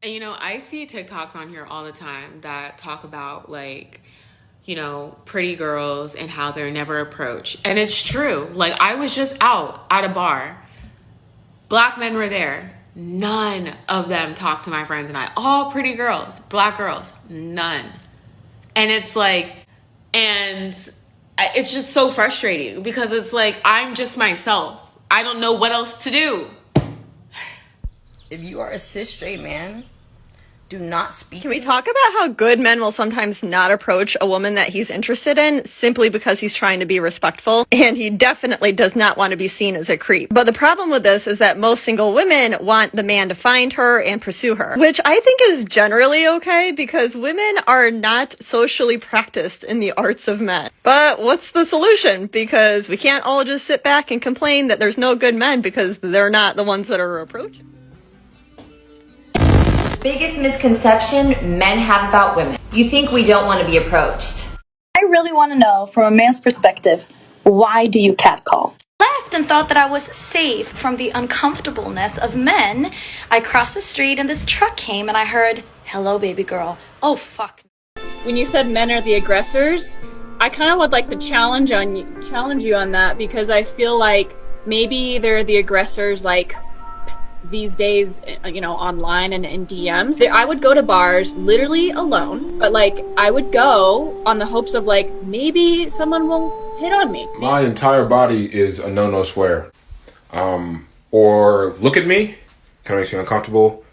And I see TikToks on here all the time that talk about like, pretty girls and how they're never approached. And it's true. Like I was just out at a bar. Black men were there. None of them talked to my friends and I. All pretty girls, black girls, none. And it's like, and it's just so frustrating because it's like, I'm just myself. I don't know what else to do. If you are a cis straight man, do not speak. Can we talk about how good men will sometimes not approach a woman that he's interested in simply because he's trying to be respectful? And he definitely does not want to be seen as a creep. But the problem with this is that most single women want the man to find her and pursue her, which I think is generally okay because women are not socially practiced in the arts of men. But what's the solution? Because we can't all just sit back and complain that there's no good men because they're not the ones that are approaching. Biggest misconception men have about women. You think we don't want to be approached. I really want to know, from a man's perspective, why do you catcall? Left and thought that I was safe from the uncomfortableness of men. I crossed the street and this truck came and I heard, "Hello, baby girl." Oh, fuck. When you said men are the aggressors, I kind of would like to challenge you on that because I feel like maybe they're the aggressors like these days, online and in DMs. I would go to bars literally alone, but like I would go on the hopes of like maybe someone will hit on me. My entire body is a no swear. Or look at me, kind of makes me uncomfortable.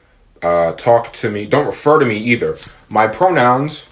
Talk to me, don't refer to me either. My pronouns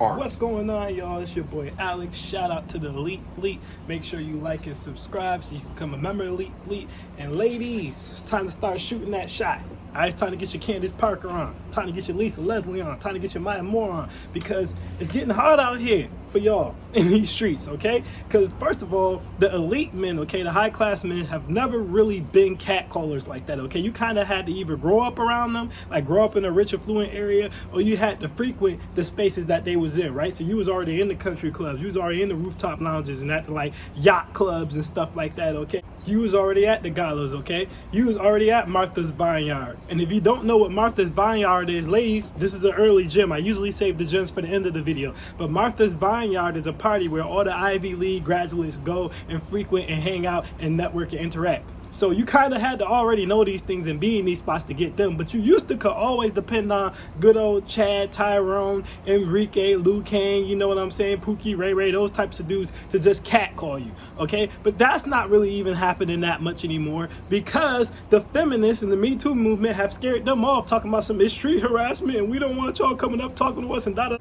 are. What's going on, y'all? It's your boy Alex. Shout out to the Elite Fleet. Make sure you like and subscribe so you can become a member of Elite Fleet. And ladies, it's time to start shooting that shot. All right, it's time to get your Candace Parker on. Time to get your Lisa Leslie on. Time to get your Maya Moore on. Because it's getting hard out here for y'all in these streets, okay? Because first of all, the elite men, okay, the high class men have never really been catcallers like that, okay? You kind of had to either grow up around them, like grow up in a rich, affluent area, or you had to frequent the spaces that they was in, right? So you was already in the country clubs. You was already in the rooftop lounges and at the, like, yacht clubs and stuff like that, okay? You was already at the galas, okay? You was already at Martha's Vineyard. And if you don't know what Martha's Vineyard is, ladies, this is an early gem. I usually save the gems for the end of the video. But Martha's Vineyard is a party where all the Ivy League graduates go and frequent and hang out and network and interact. So you kind of had to already know these things and be in these spots to get them. But you used to could always depend on good old Chad, Tyrone, Enrique, Lou Kane, you know what I'm saying, Pookie, Ray Ray, those types of dudes to just catcall you, okay? But that's not really even happening that much anymore because the feminists and the Me Too movement have scared them off, talking about some it's street harassment and we don't want y'all coming up talking to us and da-da.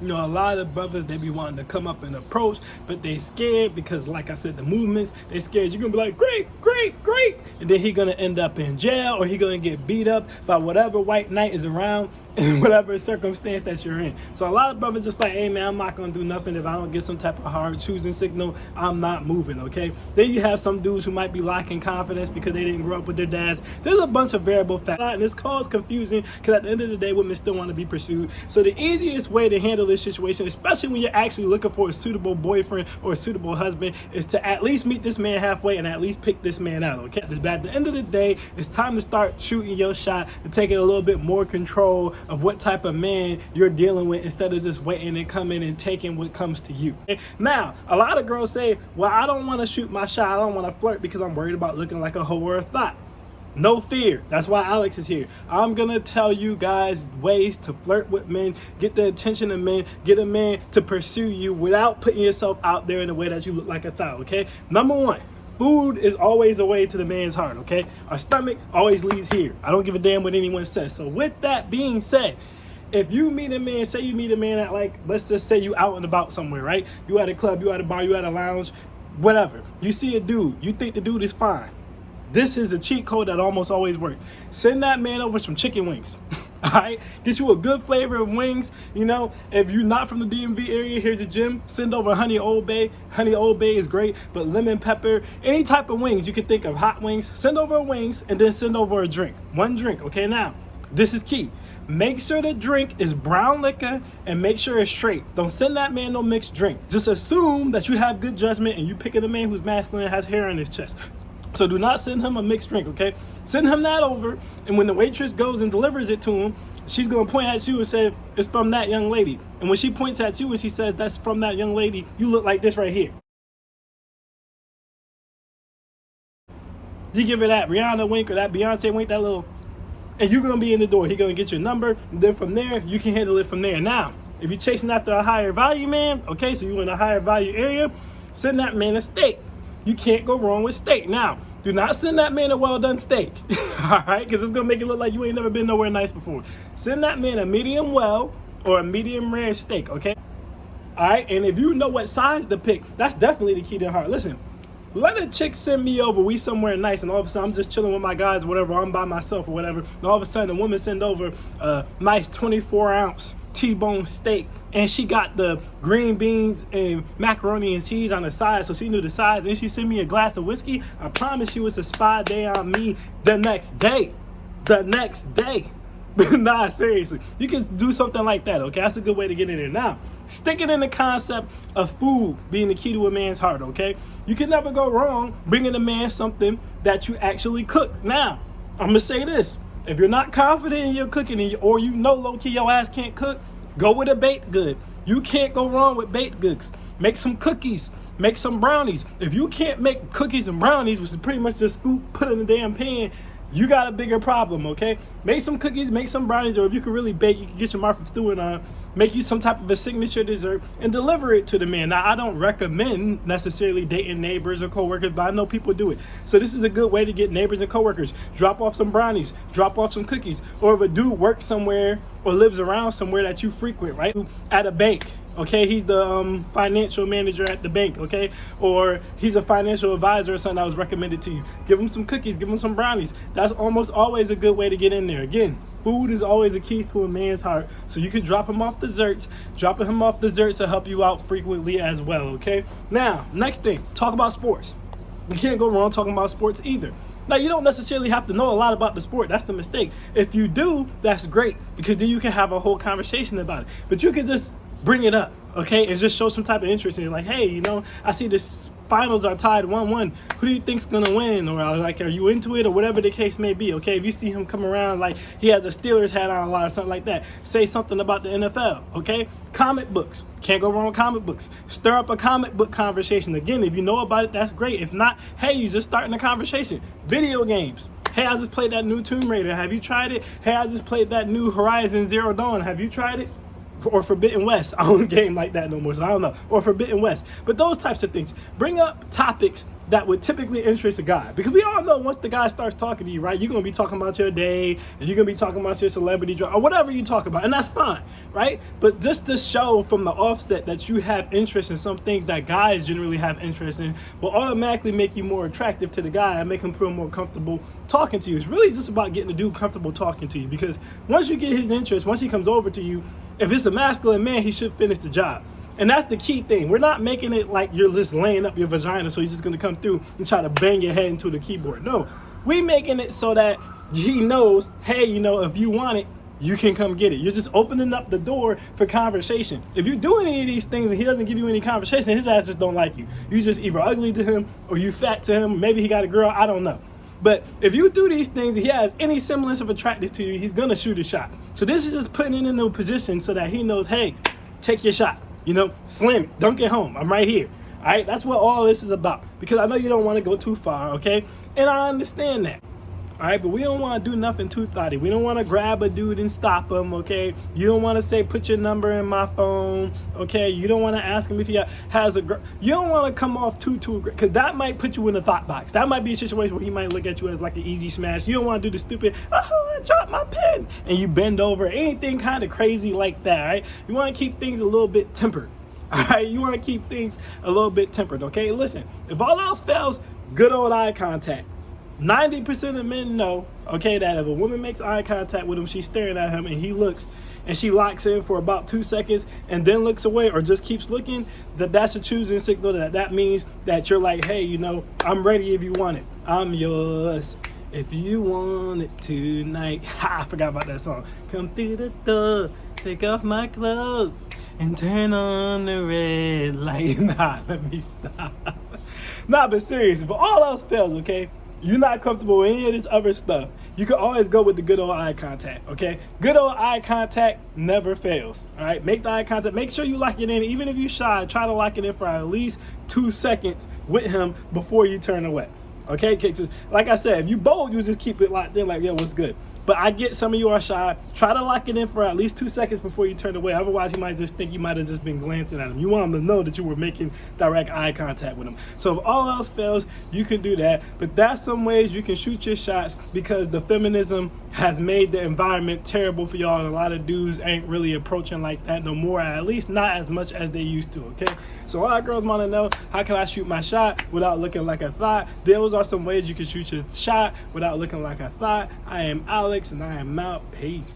You know, a lot of brothers, they be wanting to come up and approach, but they scared because, like I said, the movements, they scared. You're going to be like, great, great, great. And then he going to end up in jail or he going to get beat up by whatever white knight is around in whatever circumstance that you're in. So a lot of brothers just like, hey, man, I'm not going to do nothing. If I don't get some type of hard choosing signal, I'm not moving, okay? Then you have some dudes who might be lacking confidence because they didn't grow up with their dads. There's a bunch of variable factors, and it's caused confusion because at the end of the day, women still want to be pursued. So the easiest way to handle this situation, especially when you're actually looking for a suitable boyfriend or a suitable husband, is to at least meet this man halfway and at least pick this man out, okay? But at the end of the day, it's time to start shooting your shot and taking a little bit more control of what type of man you're dealing with instead of just waiting and coming and taking what comes to you. Now, a lot of girls say, well, I don't want to shoot my shot. I don't want to flirt because I'm worried about looking like a hoe or a thought. No fear. That's why Alex is here. I'm going to tell you guys ways to flirt with men, get the attention of men, get a man to pursue you without putting yourself out there in a way that you look like a thought, okay? Number one, food is always a way to the man's heart, okay? Our stomach always leads here. I don't give a damn what anyone says. So with that being said, if you meet a man, say you meet a man at, like, let's just say you out and about somewhere, right? You at a club, you at a bar, you at a lounge, whatever. You see a dude, you think the dude is fine. This is a cheat code that almost always works. Send that man over some chicken wings. All right, get you a good flavor of wings. You know, if you're not from the DMV area, here's a gym. Send over honey Old Bay. Honey Old Bay is great, but lemon pepper, any type of wings you can think of, hot wings. Send over wings and then send over a drink. One drink, okay? Now, this is key. Make sure the drink is brown liquor and make sure it's straight. Don't send that man no mixed drink. Just assume that you have good judgment and you picking a man who's masculine and has hair on his chest. So do not send him a mixed drink, okay? Send him that over, and when the waitress goes and delivers it to him, she's going to point at you and say, it's from that young lady. And when she points at you and she says, that's from that young lady, you look like this right here. You give her that Rihanna wink or that Beyonce wink, that little, and you're going to be in the door. He's going to get your number, and then from there, you can handle it from there. Now, if you're chasing after a higher value man, okay, so you're in a higher value area, send that man a steak. You can't go wrong with steak. Now, do not send that man a well-done steak, all right, because it's going to make it look like you ain't never been nowhere nice before. Send that man a medium well or a medium rare steak, okay? All right, and if you know what size to pick, that's definitely the key to heart. Listen, let a chick send me over, we somewhere nice, and all of a sudden I'm just chilling with my guys or whatever, I'm by myself or whatever, and all of a sudden a woman send over a nice 24-ounce T-bone steak, and she got the green beans and macaroni and cheese on the side, so she knew the size, and she sent me a glass of whiskey. I promise you it's a spy day on me the next day. Nah, seriously, you can do something like that, okay? That's a good way to get in there. Now, sticking in the concept of food being the key to a man's heart, okay? You can never go wrong bringing a man something that you actually cook. Now, I'm gonna say this. If you're not confident in your cooking, or you know low-key your ass can't cook, go with a baked good. You can't go wrong with baked goods. Make some cookies. Make some brownies. If you can't make cookies and brownies, which is pretty much just scoop, put in the damn pan, you got a bigger problem, okay? Make some cookies, make some brownies, or if you can really bake, you can get your Martha Stewart on, make you some type of a signature dessert, and deliver it to the man. Now, I don't recommend necessarily dating neighbors or coworkers, but I know people do it. So this is a good way to get neighbors and coworkers. Drop off some brownies, drop off some cookies, or if a dude works somewhere or lives around somewhere that you frequent, right? At a bank. Okay, he's the financial manager at the bank, okay? Or he's a financial advisor or something that was recommended to you. Give him some cookies, give him some brownies. That's almost always a good way to get in there. Again, food is always a key to a man's heart. So you can drop him off desserts. Dropping him off desserts will help you out frequently as well, okay? Now, next thing, talk about sports. You can't go wrong talking about sports either. Now, you don't necessarily have to know a lot about the sport. That's the mistake. If you do, that's great, because then you can have a whole conversation about it. But you can just bring it up, okay, and just show some type of interest in it. Like, hey, you know, I see the finals are tied 1-1. Who do you think's gonna win? Or like, are you into it? Or whatever the case may be, okay? If you see him come around like he has a Steelers hat on a lot or something like that, say something about the NFL, okay? Comic books. Can't go wrong with comic books. Stir up a comic book conversation. Again, if you know about it, that's great. If not, hey, you just starting a conversation. Video games. Hey, I just played that new Tomb Raider. Have you tried it? Hey, I just played that new Horizon Zero Dawn. Have you tried it? Or Forbidden West. I don't game like that no more, so I don't know. Or Forbidden West. But those types of things. Bring up topics that would typically interest a guy. Because we all know once the guy starts talking to you, right, you're going to be talking about your day, and you're going to be talking about your celebrity drama, or whatever you talk about. And that's fine, right? But just to show from the offset that you have interest in some things that guys generally have interest in will automatically make you more attractive to the guy and make him feel more comfortable talking to you. It's really just about getting the dude comfortable talking to you. Because once you get his interest, once he comes over to you, if it's a masculine man, he should finish the job. And that's the key thing. We're not making it like you're just laying up your vagina so he's just going to come through and try to bang your head into the keyboard. No, we making it so that he knows, hey, you know, if you want it, you can come get it. You're just opening up the door for conversation. If you do any of these things and he doesn't give you any conversation, his ass just don't like you. You just either ugly to him or you fat to him. Maybe he got a girl. I don't know. But if you do these things and he has any semblance of attractiveness to you, he's going to shoot a shot. So this is just putting it in a position so that he knows, hey, take your shot. You know, slam it. Dunk it home. I'm right here. All right? That's what all this is about. Because I know you don't want to go too far, okay? And I understand that. All right? But we don't want to do nothing too thoughty. We don't want to grab a dude and stop him, okay? You don't want to say, put your number in my phone, okay? You don't want to ask him if he has a girl. You don't want to come off too, because that might put you in a thought box. That might be a situation where he might look at you as like an easy smash. You don't want to do the stupid, oh, I dropped my pen, and you bend over. Anything kind of crazy like that, all right? You want to keep things a little bit tempered, all right? You want to keep things a little bit tempered, okay? Listen, if all else fails, good old eye contact. 90% of men know, okay, that if a woman makes eye contact with him, she's staring at him and he looks and she locks in for about 2 seconds and then looks away or just keeps looking, that's a choosing signal. That means that you're like, hey, you know, I'm ready if you want it. I'm yours if you want it tonight. Ha, I forgot about that song. Come through the door, take off my clothes and turn on the red light. Nah, let me stop. Nah, but seriously, but all else fails, okay? You're not comfortable with any of this other stuff. you can always go with the good old eye contact, okay? Good old eye contact never fails, all right? Make the eye contact. Make sure you lock it in. Even if you're shy, try to lock it in for at least 2 seconds with him before you turn away, okay? Like I said, if you bold, you just keep it locked in like, yo, what's good? But I get some of you are shy. Try to lock it in for at least 2 seconds before you turn away. Otherwise, he might just think you might have just been glancing at him. You want him to know that you were making direct eye contact with him. So if all else fails, you can do that. But that's some ways you can shoot your shots, because the feminism has made the environment terrible for y'all. And a lot of dudes ain't really approaching like that no more, at least not as much as they used to, okay? So all our girls want to know, how can I shoot my shot without looking like a thought? Those are some ways you can shoot your shot without looking like a thought. I am Alex, and I am out. Peace.